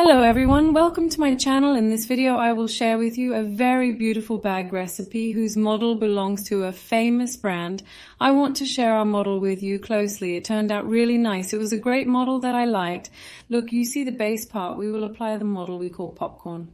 Hello everyone, welcome to my channel. In this video I will share with you a very beautiful bag recipe whose model belongs to a famous brand. I want to share our model with you closely. It turned out really nice. It was a great model that I liked. Look, you see the base part. We will apply the model we call popcorn.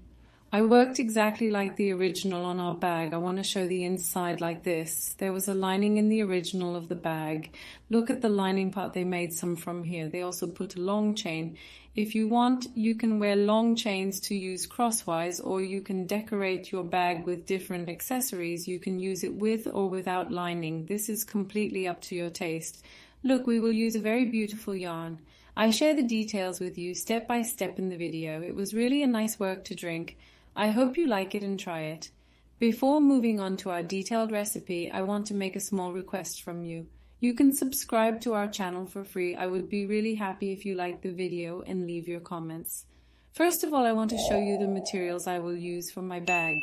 I worked exactly like the original on our bag. I want to show the inside like this. There was a lining in the original of the bag. Look at the lining part. They made some from here. They also put a long chain. If you want, you can wear long chains to use crosswise, or you can decorate your bag with different accessories. You can use it with or without lining. This is completely up to your taste. Look, we will use a very beautiful yarn. I share the details with you step by step in the video. It was really a nice work to drink. I hope you like it and try it. Before moving on to our detailed recipe, I want to make a small request from you. You can subscribe to our channel for free. I would be really happy if you liked the video and leave your comments. First of all, I want to show you the materials I will use for my bag.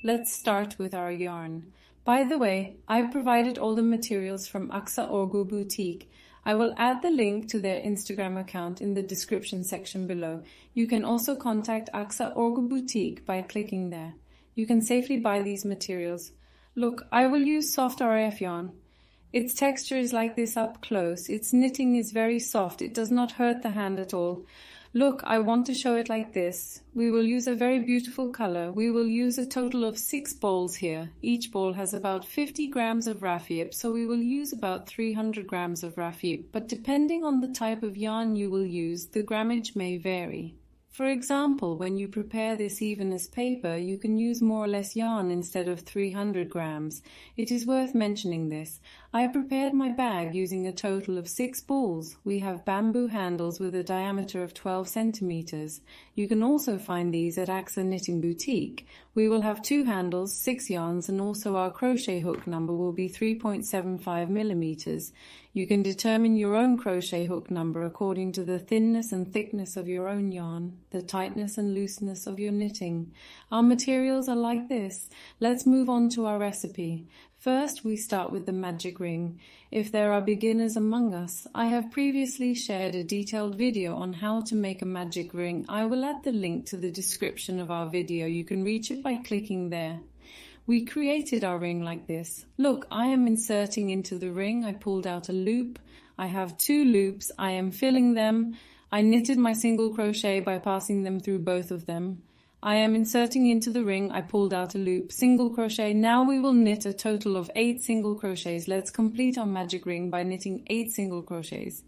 Let's start with our yarn. By the way, I've provided all the materials from Aksa Orgu Boutique. I will add the link to their Instagram account in the description section below. You can also contact Aksa Orgu Boutique by clicking there. You can safely buy these materials. Look, I will use soft RF yarn. Its texture is like this up close. Its knitting is very soft. It does not hurt the hand at all. Look, I want to show it like this. We will use a very beautiful color. We will use a total of 6 balls here. Each ball has about 50 grams of raffia, so we will use about 300 grams of raffia. But depending on the type of yarn you will use, the grammage may vary. For example, when you prepare this even as paper, you can use more or less yarn instead of 300 grams. It is worth mentioning this. I prepared my bag using a total of 6 balls. We have bamboo handles with a diameter of 12 centimeters. You can also find these at Aksa Knitting Boutique. We will have 2 handles, 6 yarns, and also our crochet hook number will be 3.75 millimeters. You can determine your own crochet hook number according to the thinness and thickness of your own yarn, the tightness and looseness of your knitting. Our materials are like this. Let's move on to our recipe. First, we start with the magic ring. If there are beginners among us, I have previously shared a detailed video on how to make a magic ring. I will add the link to the description of our video. You can reach it by clicking there. We created our ring like this. Look, I am inserting into the ring. I pulled out a loop. I have 2 loops. I am filling them. I knitted my single crochet by passing them through both of them. I am inserting into the ring. I pulled out a loop, single crochet. Now we will knit a total of 8 single crochets. Let's complete our magic ring by knitting 8 single crochets.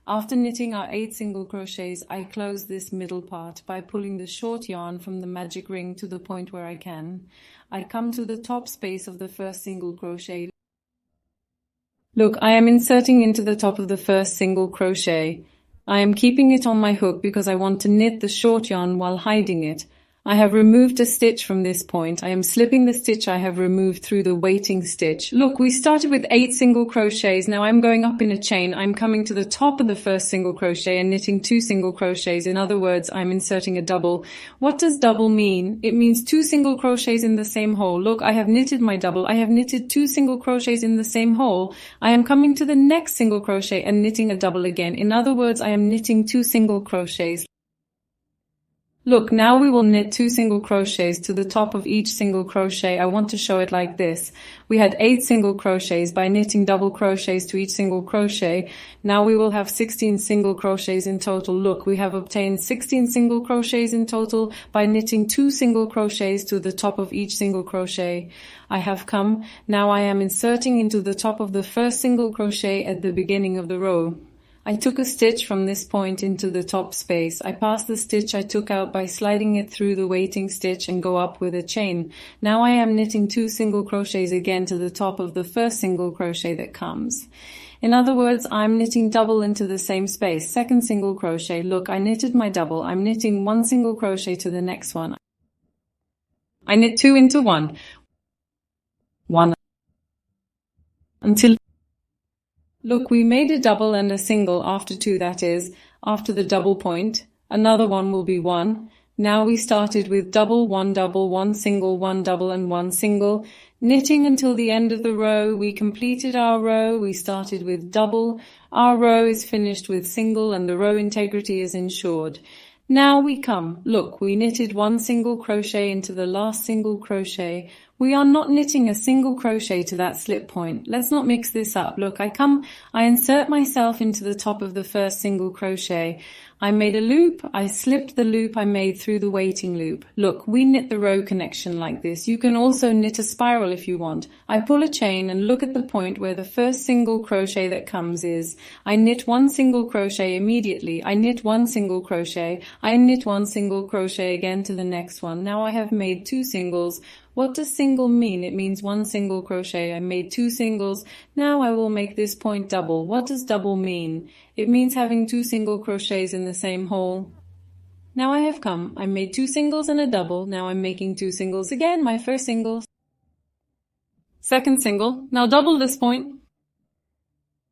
After knitting our 8 single crochets, I close this middle part by pulling the short yarn from the magic ring to the point where I can. I come to the top space of the first single crochet. Look, I am inserting into the top of the first single crochet. I am keeping it on my hook because I want to knit the short yarn while hiding it. I have removed a stitch from this point. I am slipping the stitch I have removed through the waiting stitch. Look, we started with 8 single crochets. Now I'm going up in a chain. I'm coming to the top of the first single crochet and knitting 2 single crochets. In other words, I'm inserting a double. What does double mean? It means 2 single crochets in the same hole. Look, I have knitted my double. I have knitted 2 single crochets in the same hole. I am coming to the next single crochet and knitting a double again. In other words, I am knitting 2 single crochets. Look, now we will knit 2 single crochets to the top of each single crochet. I want to show it like this. We had 8 single crochets by knitting double crochets to each single crochet. Now we will have 16 single crochets in total. Look, we have obtained 16 single crochets in total by knitting 2 single crochets to the top of each single crochet. I have come. Now I am inserting into the top of the first single crochet at the beginning of the row. I took a stitch from this point into the top space. I pass the stitch I took out by sliding it through the waiting stitch and go up with a chain. Now I am knitting 2 single crochets again to the top of the first single crochet that comes. In other words, I'm knitting double into the same space. Second single crochet. Look, I knitted my double. I'm knitting 1 single crochet to the next one. I knit 2 into 1. 1 until Look, we made a double and a single after 2, that is, after the double point. Another one will be 1. Now we started with double, 1 single, 1 double and 1 single. Knitting until the end of the row. We completed our row. We started with double. Our row is finished with single and the row integrity is ensured. Now we come. Look, we knitted one single crochet into the last single crochet. We are not knitting a single crochet to that slip point. Let's not mix this up. Look, I insert myself into the top of the first single crochet. I made a loop, I slipped the loop I made through the waiting loop. Look, we knit the row connection like this. You can also knit a spiral if you want. I pull a chain and look at the point where the first single crochet that comes is. I knit one single crochet immediately. I knit one single crochet. I knit one single crochet again to the next one. Now I have made two singles. What does single mean? It means one single crochet. I made two singles. Now I will make this point double. What does double mean? It means having two single crochets in the same hole. Now I have come. I made two singles and a double. Now I'm making two singles again. My first single. Second single. Now double this point.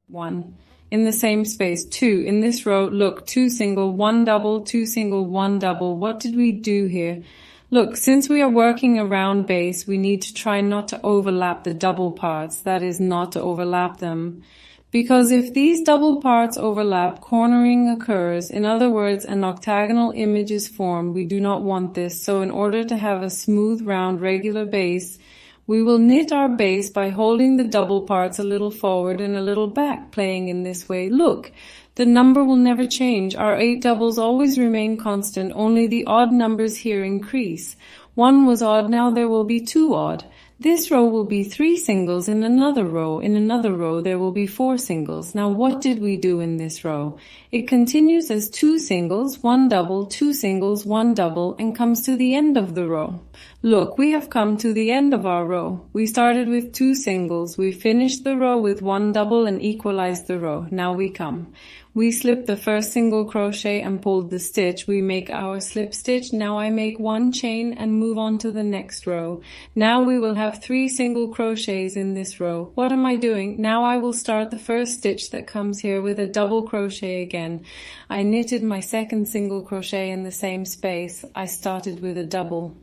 One. In the same space. Two. In this row, look, two single, one double, two single, one double. What did we do here? Look, since we are working a round base, we need to try not to overlap the double parts. That is, not to overlap them. Because if these double parts overlap, cornering occurs. In other words, an octagonal image is formed. We do not want this. So in order to have a smooth, round, regular base, we will knit our base by holding the double parts a little forward and a little back, playing in this way. Look, the number will never change. Our 8 doubles always remain constant, only the odd numbers here increase. One was odd, now there will be two odd. This row will be 3 singles in another row. In another row there will be 4 singles. Now what did we do in this row? It continues as 2 singles, 1 double, 2 singles, 1 double, and comes to the end of the row. Look, we have come to the end of our row. We started with 2 singles. We finished the row with 1 double and equalized the row. Now we come. We slip the first single crochet and pulled the stitch. We make our slip stitch. Now I make 1 chain and move on to the next row. Now we will have 3 single crochets in this row. What am I doing? Now I will start the first stitch that comes here with a double crochet again. I knitted my second single crochet in the same space. I started with a double.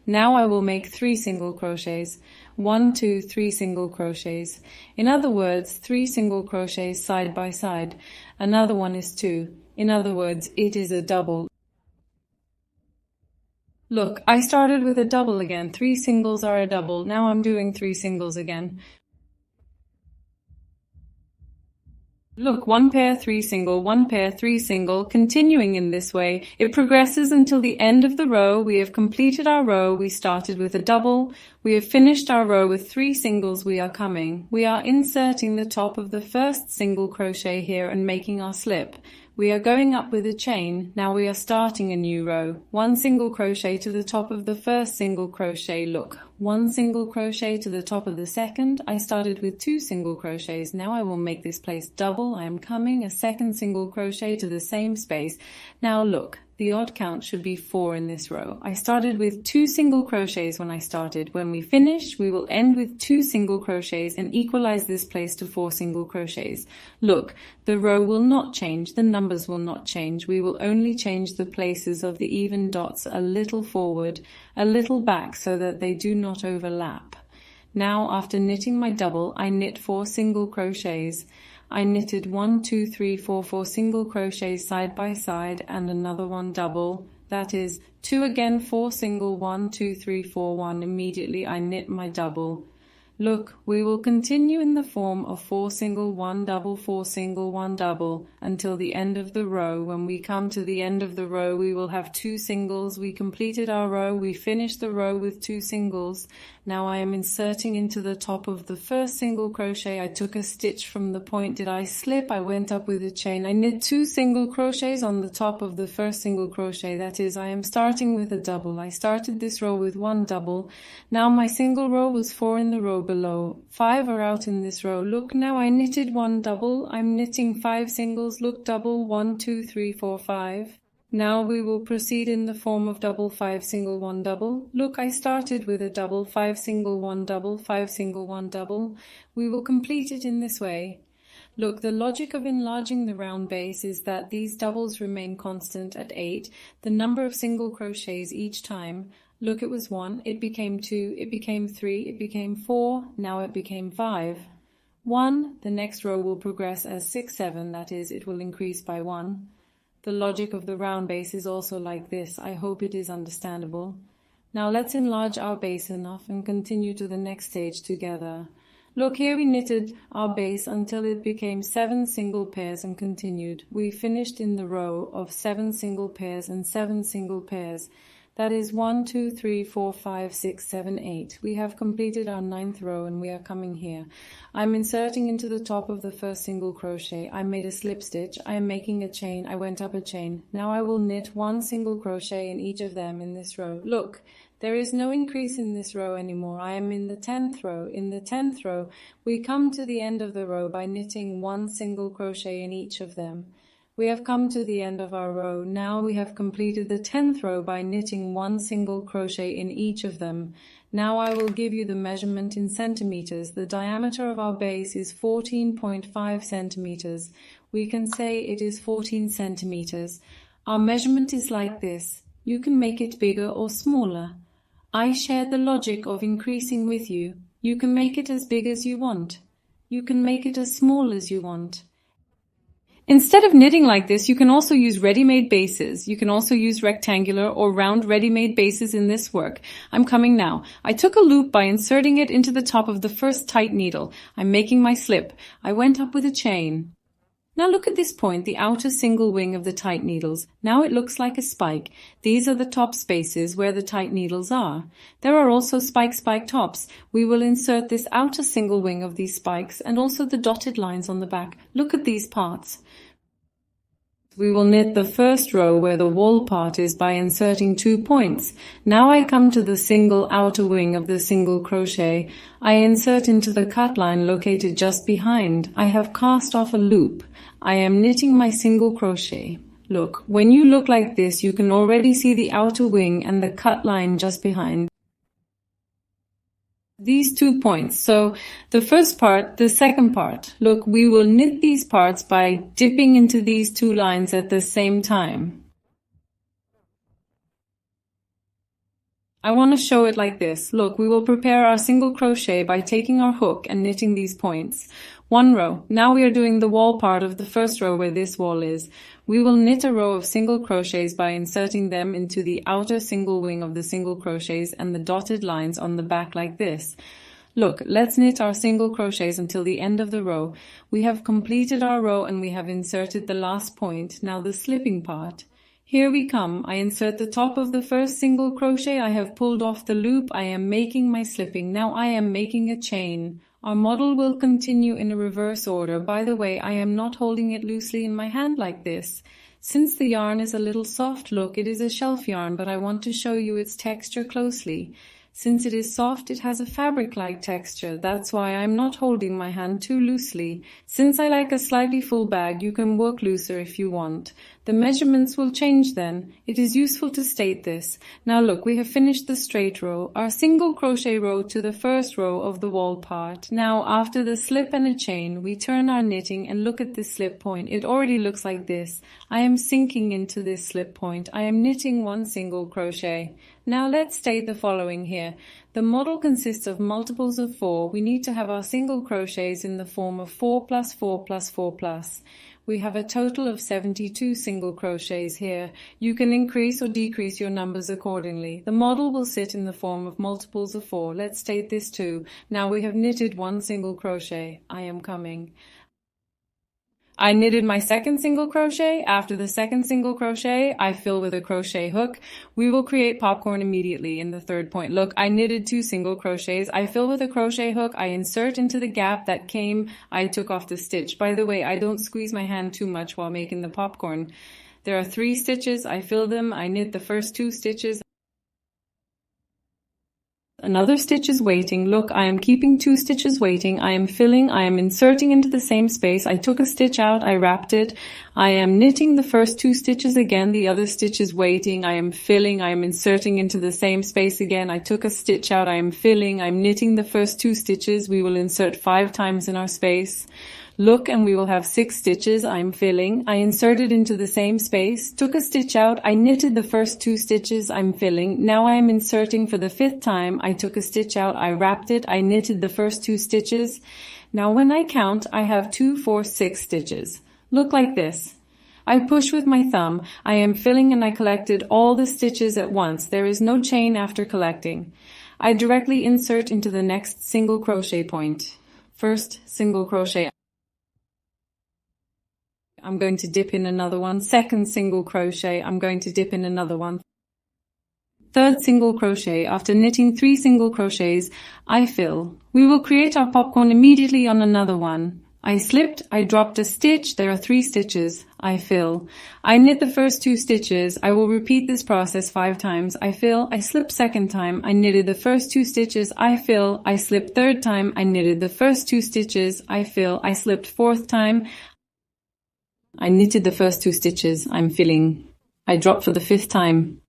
Now I will make 3 single crochets. 1, 2, 3 single crochets. In other words, 3 single crochets side by side. Another one is 2. In other words, it is a double. Look, I started with a double again. 3 singles are a double. Now I'm doing 3 singles again. Look, 1 pair, 3 single, 1 pair, 3 single, continuing in this way. It progresses until the end of the row. We have completed our row. We started with a double. We have finished our row with 3 singles. We are coming. We are inserting the top of the first single crochet here and making our slip. We are going up with a chain. Now we are starting a new row. 1 single crochet to the top of the first single crochet. Look, 1 single crochet to the top of the second. I started with 2 single crochets. Now I will make this place double. I am coming a second single crochet to the same space. Now look, the odd count should be 4 in this row. I started with 2 single crochets when I started. When we finish, we will end with 2 single crochets and equalize this place to 4 single crochets. Look, the row will not change. The numbers will not change. We will only change the places of the even dots a little forward, a little back, so that they do not overlap. Now, after knitting my double, I knit 4 single crochets. I knitted 1, 2, 3, 4, 4 single crochets side by side and another one double. That is 2 again, 4 single, 1, 2, 3, 4, 1. Immediately I knit my double. Look, we will continue in the form of 4 single, 1 double, 4 single, 1 double until the end of the row. When we come to the end of the row, we will have 2 singles. We completed our row. We finished the row with 2 singles. Now I am inserting into the top of the first single crochet. I took a stitch from the point. Did I slip? I went up with a chain. I knit 2 single crochets on the top of the first single crochet. That is, I am starting with a double. I started this row with 1 double. Now my single row was 4 in the row below. 5 are out in this row. Look, now I knitted 1 double. I'm knitting 5 singles. Look, double, 1, 2, 3, 4, 5. Now we will proceed in the form of double, 5 single, 1 double. Look, I started with a double, 5 single, 1 double, 5 single, 1 double. We will complete it in this way. Look, the logic of enlarging the round base is that these doubles remain constant at 8, the number of single crochets each time. Look, it was 1, it became 2, it became 3, it became 4, now it became 5. 1, the next row will progress as 6, 7, that is, it will increase by 1. The logic of the round base is also like this. I hope it is understandable. Now let's enlarge our base enough and continue to the next stage together. Look, here we knitted our base until it became 7 single pairs and continued. We finished in the row of 7 single pairs and 7 single pairs. That is 1, 2, 3, 4, 5, 6, 7, 8. We have completed our 9th row and we are coming here. I'm inserting into the top of the first single crochet. I made a slip stitch. I am making a chain. I went up a chain. Now I will knit 1 single crochet in each of them in this row. Look, there is no increase in this row anymore. I am in the 10th row. In the 10th row, we come to the end of the row by knitting 1 single crochet in each of them. We have come to the end of our row. Now we have completed the 10th row by knitting 1 single crochet in each of them. Now I will give you the measurement in centimeters. The diameter of our base is 14.5 centimeters. We can say it is 14 centimeters. Our measurement is like this. You can make it bigger or smaller. I shared the logic of increasing with you. You can make it as big as you want. You can make it as small as you want. Instead of knitting like this, you can also use ready-made bases. You can also use rectangular or round ready-made bases in this work. I'm coming now. I took a loop by inserting it into the top of the first tight needle. I'm making my slip. I went up with a chain. Now look at this point, the outer single wing of the tight needles. Now it looks like a spike. These are the top spaces where the tight needles are. There are also spike tops. We will insert this outer single wing of these spikes and also the dotted lines on the back. Look at these parts. We will knit the first row where the wall part is by inserting 2 points. Now I come to the single outer wing of the single crochet. I insert into the cut line located just behind. I have cast off a loop. I am knitting my single crochet. Look, when you look like this, you can already see the outer wing and the cut line just behind these 2 points. So the first part, the second part. Look, we will knit these parts by dipping into these 2 lines at the same time. I want to show it like this. Look, we will prepare our single crochet by taking our hook and knitting these points. 1 row. Now we are doing the wall part of the first row where this wall is. We will knit a row of single crochets by inserting them into the outer single wing of the single crochets and the dotted lines on the back like this. Look, let's knit our single crochets until the end of the row. We have completed our row and we have inserted the last point. Now the slipping part. Here we come. I insert the top of the first single crochet. I have pulled off the loop. I am making my slipping. Now I am making a chain. Our model will continue in a reverse order. By the way, I am not holding it loosely in my hand like this. Since the yarn is a little soft, look, it is a shelf yarn, but I want to show you its texture closely. Since it is soft, it has a fabric-like texture. That's why I'm not holding my hand too loosely. Since I like a slightly full bag, you can work looser if you want. The measurements will change then. It is useful to state this. Now look, we have finished the straight row, our single crochet row to the first row of the wall part. Now after the slip and a chain, we turn our knitting and look at this slip point. It already looks like this. I am sinking into this slip point. I am knitting 1 single crochet. Now let's state the following here. The model consists of multiples of 4. We need to have our single crochets in the form of 4 plus 4 plus 4 plus. We have a total of 72 single crochets here. You can increase or decrease your numbers accordingly. The model will sit in the form of multiples of 4. Let's state this too. Now we have knitted 1 single crochet. I am coming. I knitted my second single crochet. After the second single crochet, I fill with a crochet hook. We will create popcorn immediately in the third point. Look, I knitted 2 single crochets. I fill with a crochet hook. I insert into the gap that came. I took off the stitch. By the way, I don't squeeze my hand too much while making the popcorn. There are 3 stitches. I fill them. I knit the first 2 stitches. Another stitch is waiting. Look, I am keeping 2 stitches waiting. I am filling. I am inserting into the same space. I took a stitch out. I wrapped it. I am knitting the first 2 stitches again. The other stitch is waiting. I am filling. I am inserting into the same space again. I took a stitch out. I am filling. I'm knitting the first 2 stitches. We will insert 5 times in our space. Look, and we will have 6 stitches. I'm filling. I inserted into the same space, took a stitch out. I knitted the first 2 stitches. I'm filling. Now I am inserting for the 5th time. I took a stitch out. I wrapped it. I knitted the first 2 stitches. Now when I count, I have 2, 4, 6 stitches. Look like this. I push with my thumb. I am filling and I collected all the stitches at once. There is no chain after collecting. I directly insert into the next single crochet point. First single crochet. I'm going to dip in another one. Second single crochet. I'm going to dip in another one. Third single crochet. After knitting 3 single crochets, I fill. We will create our popcorn immediately on another one. I slipped, I dropped a stitch, there are 3 stitches, I fill. I knit the first 2 stitches, I will repeat this process 5 times, I fill, I slip second time, I knitted the first 2 stitches, I fill, I slip third time, I knitted the first 2 stitches, I fill, I slipped fourth time, I knitted the first 2 stitches, I'm filling. I drop for the 5th time.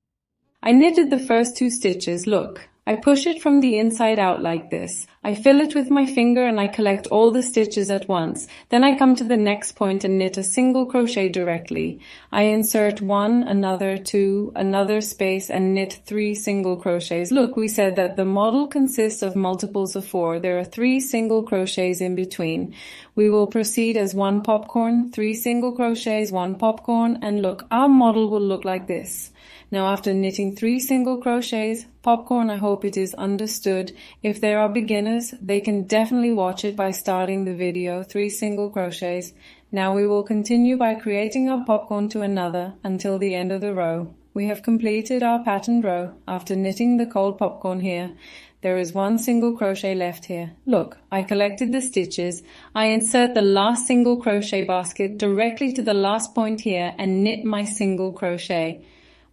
I knitted the first 2 stitches, look. I push it from the inside out like this. I fill it with my finger and I collect all the stitches at once. Then I come to the next point and knit a single crochet directly. I insert 1, another 2, another space and knit 3 single crochets. Look, we said that the model consists of multiples of 4. There are 3 single crochets in between. We will proceed as 1 popcorn, 3 single crochets, 1 popcorn, and look, our model will look like this. Now after knitting 3 single crochets, popcorn, I hope it is understood. If there are beginners, they can definitely watch it by starting the video, 3 single crochets. Now we will continue by creating our popcorn to another until the end of the row. We have completed our patterned row. After knitting the cold popcorn here, there is 1 single crochet left here. Look, I collected the stitches. I insert the last single crochet basket directly to the last point here and knit my single crochet.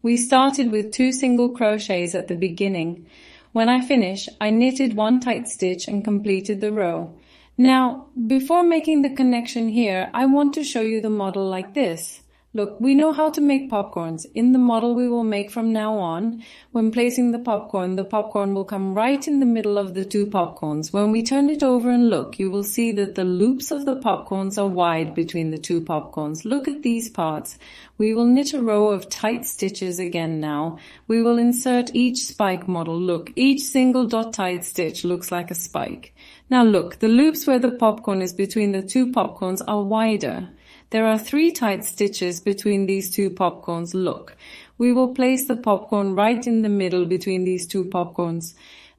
We started with 2 single crochets at the beginning. When I finish, I knitted 1 tight stitch and completed the row. Now, before making the connection here, I want to show you the model like this. Look, we know how to make popcorns. In the model we will make from now on, when placing the popcorn will come right in the middle of the 2 popcorns. When we turn it over and look, you will see that the loops of the popcorns are wide between the 2 popcorns. Look at these parts. We will knit a row of tight stitches again now. We will insert each spike model. Look, each single dot tight stitch looks like a spike. Now look, the loops where the popcorn is between the 2 popcorns are wider. There are 3 tight stitches between these 2 popcorns. Look, we will place the popcorn right in the middle between these 2 popcorns.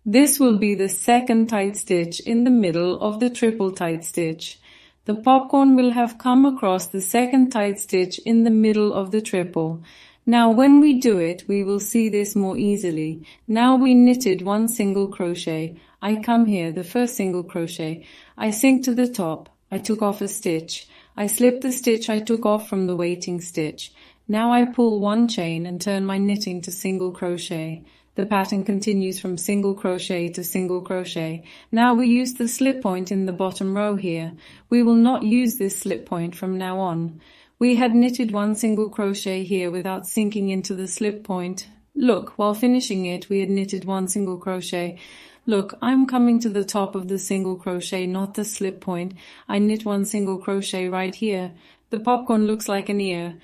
This will be the second tight stitch in the middle of the triple tight stitch. The popcorn will have come across the second tight stitch in the middle of the triple. Now when we do it, we will see this more easily. Now we knitted 1 single crochet. I come here, the first single crochet. I sink to the top. I took off a stitch. I slip the stitch I took off from the waiting stitch. Now I pull 1 chain and turn my knitting to single crochet. The pattern continues from single crochet to single crochet. Now we use the slip point in the bottom row here. We will not use this slip point from now on. We had knitted 1 single crochet here without sinking into the slip point. Look, while finishing it, we had knitted 1 single crochet. Look, I'm coming to the top of the single crochet, not the slip point. I knit 1 single crochet right here. The popcorn looks like an ear.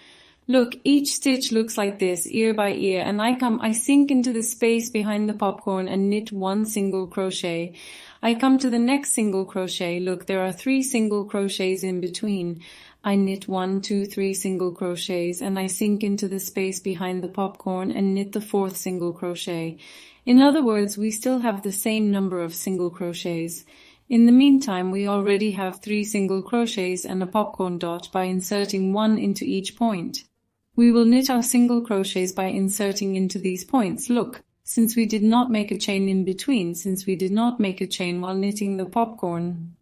Look, each stitch looks like this, ear by ear, and I sink into the space behind the popcorn and knit 1 single crochet. I come to the next single crochet. Look, there are 3 single crochets in between. I knit 1, 2, 3 single crochets, and I sink into the space behind the popcorn and knit the 4th single crochet. In other words, we still have the same number of single crochets. In the meantime, we already have 3 single crochets and a popcorn dot by inserting 1 into each point. We will knit our single crochets by inserting into these points. Look, since we did not make a chain in between, since we did not make a chain while knitting the popcorn,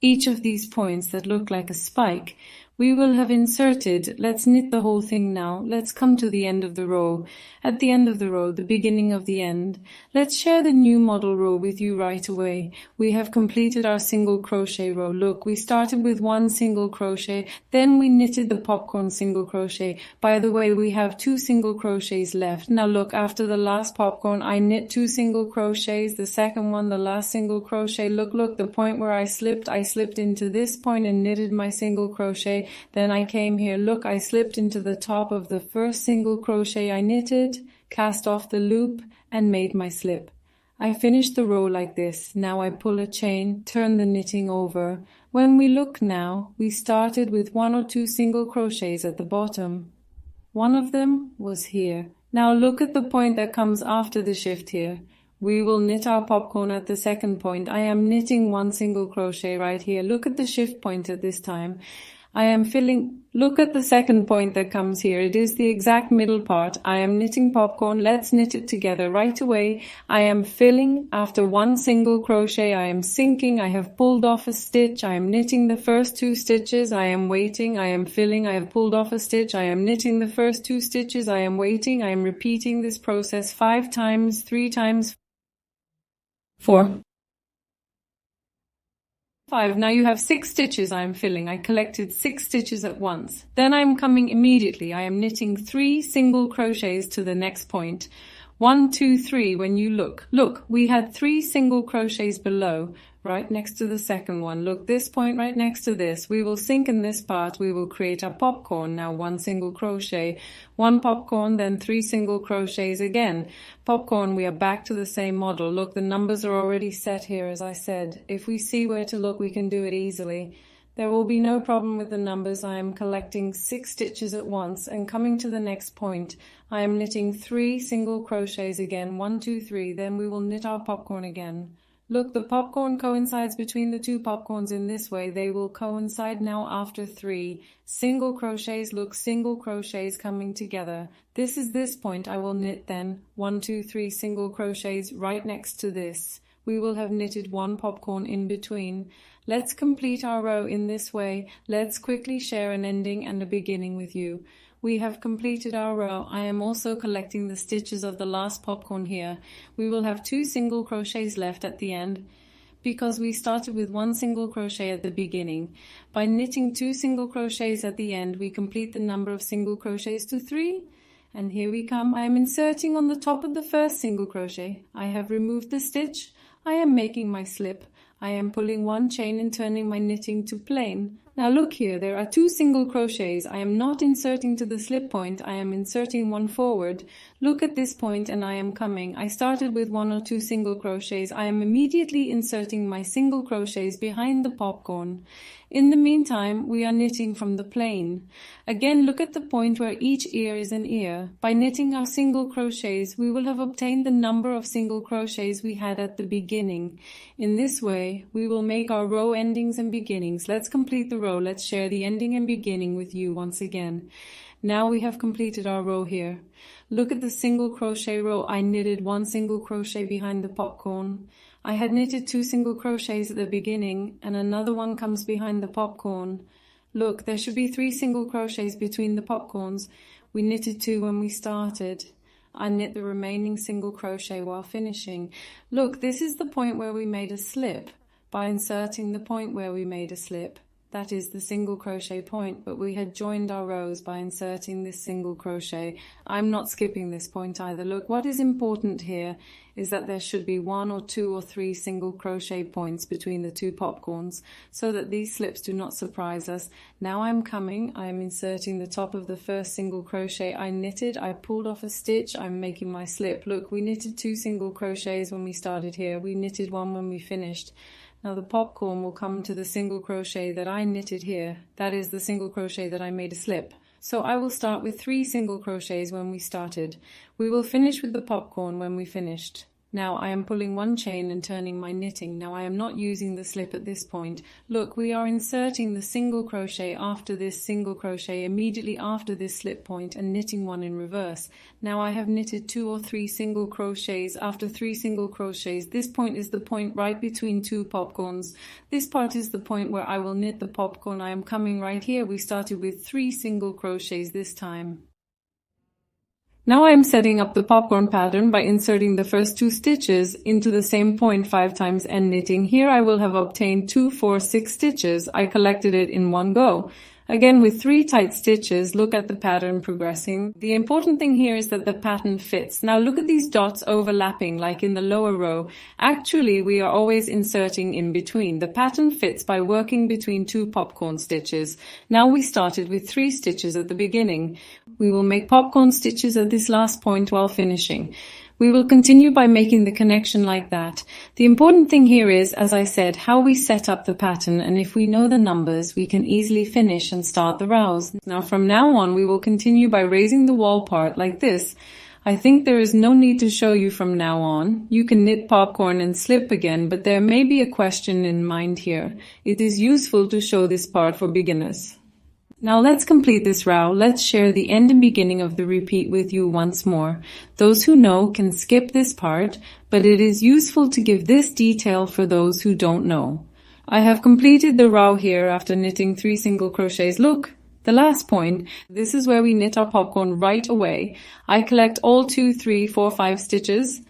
each of these points that look like a spike, we will have inserted. Let's knit the whole thing now. Let's come to the end of the row. At the end of the row, the beginning of the end. Let's share the new model row with you right away. We have completed our single crochet row. Look, we started with 1 single crochet, then we knitted the popcorn single crochet. By the way, we have 2 single crochets left. Now look, after the last popcorn, I knit 2 single crochets. The second one, the last single crochet. Look, the point where I slipped into this point and knitted my single crochet. Then I came here. Look, I slipped into the top of the first single crochet I knitted, cast off the loop, and made my slip. I finished the row like this. Now I pull a chain, turn the knitting over. When we look now, we started with 1 or 2 single crochets at the bottom. One of them was here. Now look at the point that comes after the shift here. We will knit our popcorn at the second point. I am knitting 1 single crochet right here. Look at the shift point at this time. I am filling, look at the second point that comes here. It is the exact middle part. I am knitting popcorn. Let's knit it together right away. I am filling after 1 single crochet. I am sinking. I have pulled off a stitch. I am knitting the first 2 stitches. I am waiting. I am filling. I have pulled off a stitch. I am knitting the first 2 stitches. I am waiting. I am repeating this process 5 times, 3 times, 4. 5. Now you have 6 stitches I am filling. I collected 6 stitches at once. Then I am coming immediately. I am knitting 3 single crochets to the next point. 1, 2, 3. When you look, we had 3 single crochets below, right next to the second one. Look, this point right next to this. We will sink in this part. We will create our popcorn. Now 1 single crochet, 1 popcorn, then 3 single crochets again. Popcorn, we are back to the same model. Look, the numbers are already set here, as I said. If we see where to look, we can do it easily. There will be no problem with the numbers. I am collecting 6 stitches at once and coming to the next point. I am knitting 3 single crochets again, 1, 2, 3. Then we will knit our popcorn again. Look, the popcorn coincides between the 2 popcorns in this way. They will coincide now after 3 single crochets. Look, single crochets coming together. This is this point. I will knit then 1, 2, 3 single crochets right next to this. We will have knitted 1 popcorn in between. Let's complete our row in this way. Let's quickly share an ending and a beginning with you. We have completed our row. I am also collecting the stitches of the last popcorn here. We will have 2 single crochets left at the end because we started with 1 single crochet at the beginning. By knitting 2 single crochets at the end, we complete the number of single crochets to 3. And here we come. I am inserting on the top of the first single crochet. I have removed the stitch. I am making my slip. I am pulling 1 chain and turning my knitting to plain. Now look here, there are 2 single crochets. I am not inserting to the slip point, I am inserting 1 forward. Look at this point and I am coming. I started with 1 or 2 single crochets. I am immediately inserting my single crochets behind the popcorn. In the meantime, we are knitting from the plain. Again, look at the point where each ear is an ear. By knitting our single crochets, we will have obtained the number of single crochets we had at the beginning. In this way, we will make our row endings and beginnings. Let's complete the row. Let's share the ending and beginning with you once again. Now we have completed our row here. Look at the single crochet row. I knitted 1 single crochet behind the popcorn. I had knitted 2 single crochets at the beginning and another one comes behind the popcorn. Look, there should be 3 single crochets between the popcorns. We knitted 2 when we started. I knit the remaining single crochet while finishing. Look, this is the point where we made a slip. By inserting the point where we made a slip, that is the single crochet point, but we had joined our rows by inserting this single crochet. I'm not skipping this point either. Look, what is important here is that there should be 1 or 2 or 3 single crochet points between the 2 popcorns so that these slips do not surprise us. Now I'm coming, I'm inserting the top of the first single crochet I knitted, I pulled off a stitch, I'm making my slip. Look, we knitted 2 single crochets when we started here, we knitted 1 when we finished. Now the popcorn will come to the single crochet that I knitted here. That is the single crochet that I made a slip. So I will start with 3 single crochets when we started. We will finish with the popcorn when we finished. Now I am pulling 1 chain and turning my knitting. Now I am not using the slip at this point. Look, we are inserting the single crochet after this single crochet immediately after this slip point and knitting 1 in reverse. Now I have knitted 2 or 3 single crochets after 3 single crochets. This point is the point right between 2 popcorns. This part is the point where I will knit the popcorn. I am coming right here. We started with 3 single crochets this time. Now I am setting up the popcorn pattern by inserting the first 2 stitches into the same point 5 times and knitting. Here I will have obtained 2, 4, 6 stitches. I collected it in one go. Again, with 3 tight stitches, look at the pattern progressing. The important thing here is that the pattern fits. Now look at these dots overlapping like in the lower row. Actually, we are always inserting in between. The pattern fits by working between 2 popcorn stitches. Now we started with 3 stitches at the beginning. We will make popcorn stitches at this last point while finishing. We will continue by making the connection like that. The important thing here is, as I said, how we set up the pattern, and if we know the numbers, we can easily finish and start the rows. Now from now on, we will continue by raising the wall part like this. I think there is no need to show you from now on. You can knit popcorn and slip again, but there may be a question in mind here. It is useful to show this part for beginners. Now let's complete this row. Let's share the end and beginning of the repeat with you once more. Those who know can skip this part, but it is useful to give this detail for those who don't know. I have completed the row here after knitting 3 single crochets. Look! The last point, this is where we knit our popcorn right away. I collect all 2, 3, 4, 5 stitches.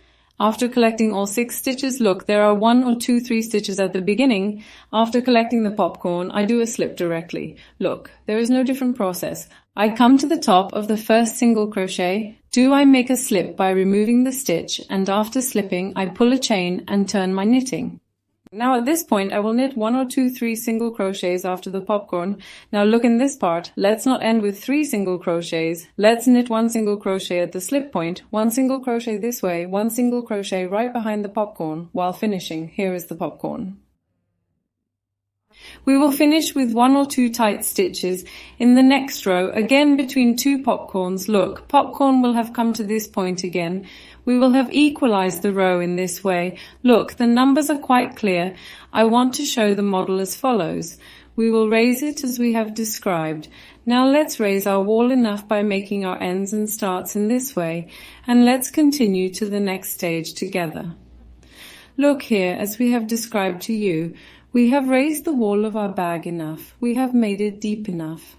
After collecting all 6 stitches, look, there are 1 or 2, 3 stitches at the beginning. After collecting the popcorn, I do a slip directly. Look, there is no different process. I come to the top of the first single crochet. I make a slip by removing the stitch, and after slipping, I pull a chain and turn my knitting. Now at this point, I will knit 1 or 2, 3 single crochets after the popcorn. Now look in this part. Let's not end with 3 single crochets. Let's knit 1 single crochet at the slip point, 1 single crochet this way, 1 single crochet right behind the popcorn. While finishing, here is the popcorn. We will finish with 1 or 2 tight stitches in the next row, again between 2 popcorns. Look, popcorn will have come to this point again. We will have equalized the row in this way. Look, the numbers are quite clear. I want to show the model as follows. We will raise it as we have described. Now let's raise our wall enough by making our ends and starts in this way, and let's continue to the next stage together. Look here, as we have described to you, we have raised the wall of our bag enough. We have made it deep enough.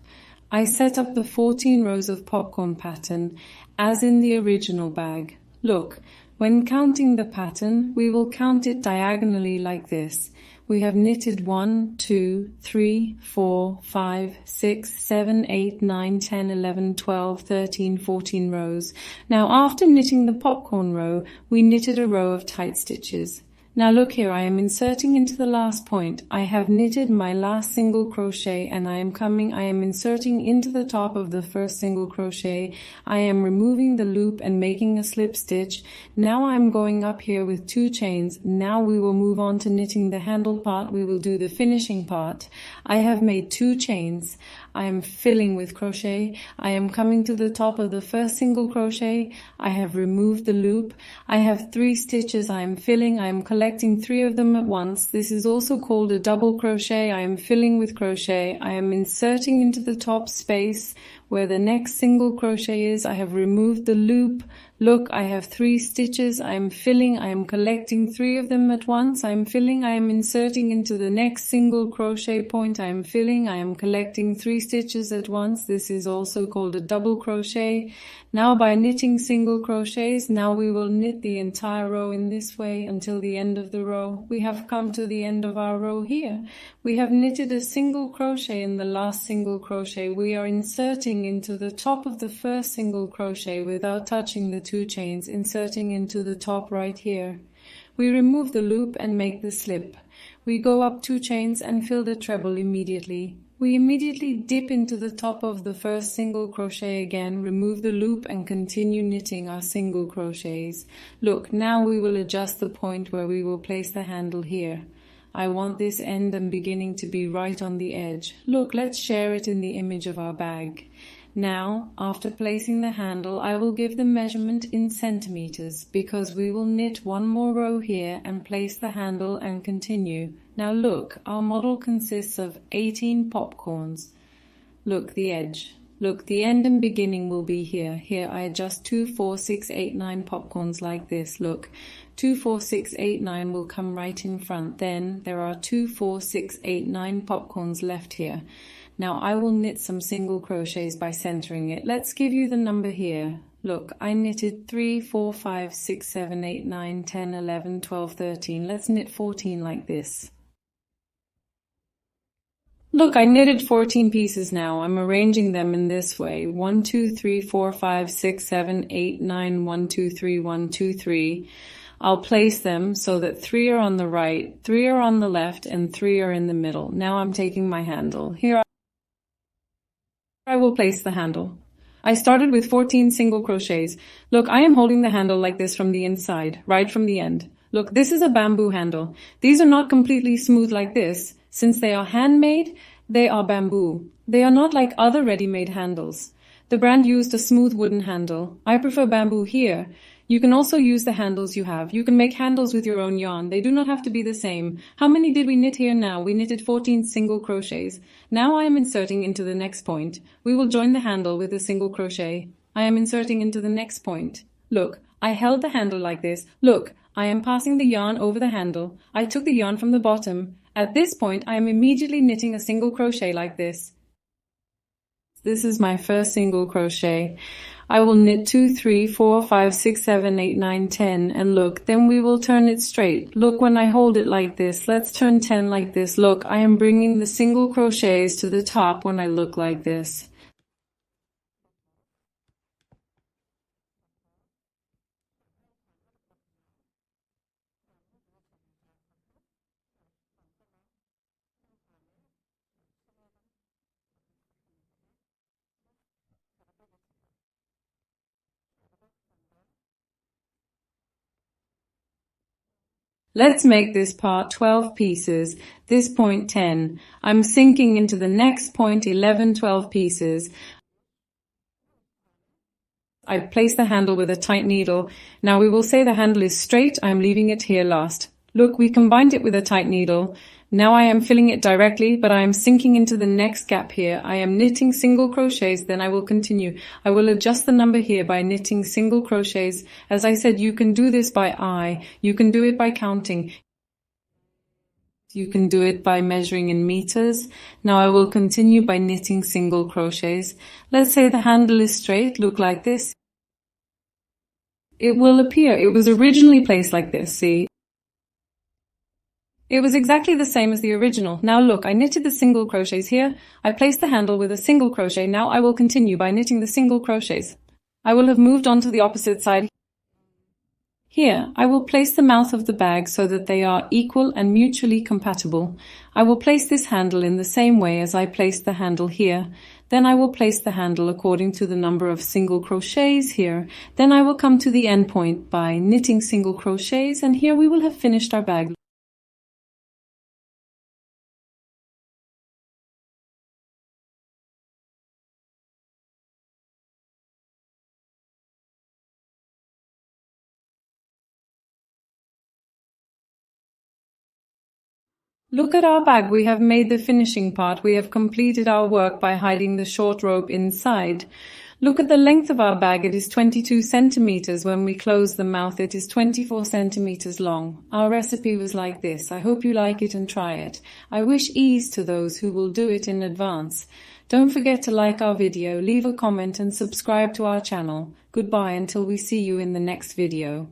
I set up the 14 rows of popcorn pattern as in the original bag. Look, when counting the pattern, we will count it diagonally like this. We have knitted 1, 2, 3, 4, 5, 6, 7, 8, 9, 10, 11, 12, 13, 14 rows. Now after knitting the popcorn row, we knitted a row of tight stitches. Now look here, I am inserting into the last point. I have knitted my last single crochet and I am inserting into the top of the first single crochet. I am removing the loop and making a slip stitch. Now I'm going up here with 2 chains. Now we will move on to knitting the handle part. We will do the finishing part. I have made 2 chains. I am filling with crochet. I am coming to the top of the first single crochet. I have removed the loop. I have 3 stitches. I am filling. I am collecting 3 of them at once. This is also called a double crochet. I am filling with crochet. I am inserting into the top space where the next single crochet is. I have removed the loop. Look, I have 3 stitches. I am filling. I am collecting 3 of them at once. I am filling. I am inserting into the next single crochet point. I am filling. I am collecting 3 stitches at once. This is also called a double crochet. Now by knitting single crochets, now we will knit the entire row in this way until the end of the row. We have come to the end of our row here. We have knitted a single crochet in the last single crochet. We are inserting into the top of the first single crochet without touching the 2 chains, inserting into the top right here. We remove the loop and make the slip. We go up 2 chains and fill the treble immediately. We immediately dip into the top of the first single crochet again, remove the loop and continue knitting our single crochets. Look, now we will adjust the point where we will place the handle here. I want this end and beginning to be right on the edge. Look, let's share it in the image of our bag. Now, after placing the handle, I will give the measurement in centimeters because we will knit 1 more row here and place the handle and continue. Now look, our model consists of 18 popcorns. Look, the edge. Look, the end and beginning will be here. Here I adjust 2, 4, 6, 8, 9 popcorns like this. Look, 2, 4, 6, 8, 9 will come right in front. Then there are 2, 4, 6, 8, 9 popcorns left here. Now I will knit some single crochets by centering it. Let's give you the number here. Look, I knitted 3, 4, 5, 6, 7, 8, 9, 10, 11, 12, 13. Let's knit 14 like this. Look, I knitted 14 pieces now. I'm arranging them in this way. 1, 2, 3, 4, 5, 6, 7, 8, 9, 1, 2, 3, 1, 2, 3. I'll place them so that 3 are on the right, 3 are on the left, and 3 are in the middle. Now I'm taking my handle. Here I will place the handle. I started with 14 single crochets. Look, I am holding the handle like this from the inside, right from the end. Look, this is a bamboo handle. These are not completely smooth like this. Since they are handmade, they are bamboo. They are not like other ready-made handles. The brand used a smooth wooden handle. I prefer bamboo here. You can also use the handles you have. You can make handles with your own yarn. They do not have to be the same. How many did we knit here now? We knitted 14 single crochets. Now I am inserting into the next point. We will join the handle with a single crochet. I am inserting into the next point. Look, I held the handle like this. Look, I am passing the yarn over the handle. I took the yarn from the bottom. At this point, I am immediately knitting a single crochet like this. This is my first single crochet. I will knit 2, 3, 4, 5, 6, 7, 8, 9, 10, and look, then we will turn it straight. Look, when I hold it like this, let's turn 10 like this. Look, I am bringing the single crochets to the top when I look like this. Let's make this part 12 pieces, this point 10. I'm sinking into the next point 11, 12 pieces. I place the handle with a tight needle. Now we will say the handle is straight. I'm leaving it here last. Look, we combined it with a tight needle. Now I am filling it directly, but I am sinking into the next gap here. I am knitting single crochets, then I will continue. I will adjust the number here by knitting single crochets. As I said, you can do this by eye. You can do it by counting. You can do it by measuring in meters. Now I will continue by knitting single crochets. Let's say the handle is straight. Look like this. It will appear. It was originally placed like this, see? It was exactly the same as the original. Now look, I knitted the single crochets here. I placed the handle with a single crochet. Now I will continue by knitting the single crochets. I will have moved on to the opposite side. Here, I will place the mouth of the bag so that they are equal and mutually compatible. I will place this handle in the same way as I placed the handle here. Then I will place the handle according to the number of single crochets here. Then I will come to the end point by knitting single crochets, and here we will have finished our bag. Look at our bag. We have made the finishing part. We have completed our work by hiding the short rope inside. Look at the length of our bag. It is 22 centimeters. When we close the mouth, it is 24 centimeters long. Our recipe was like this. I hope you like it and try it. I wish ease to those who will do it in advance. Don't forget to like our video, leave a comment and subscribe to our channel. Goodbye until we see you in the next video.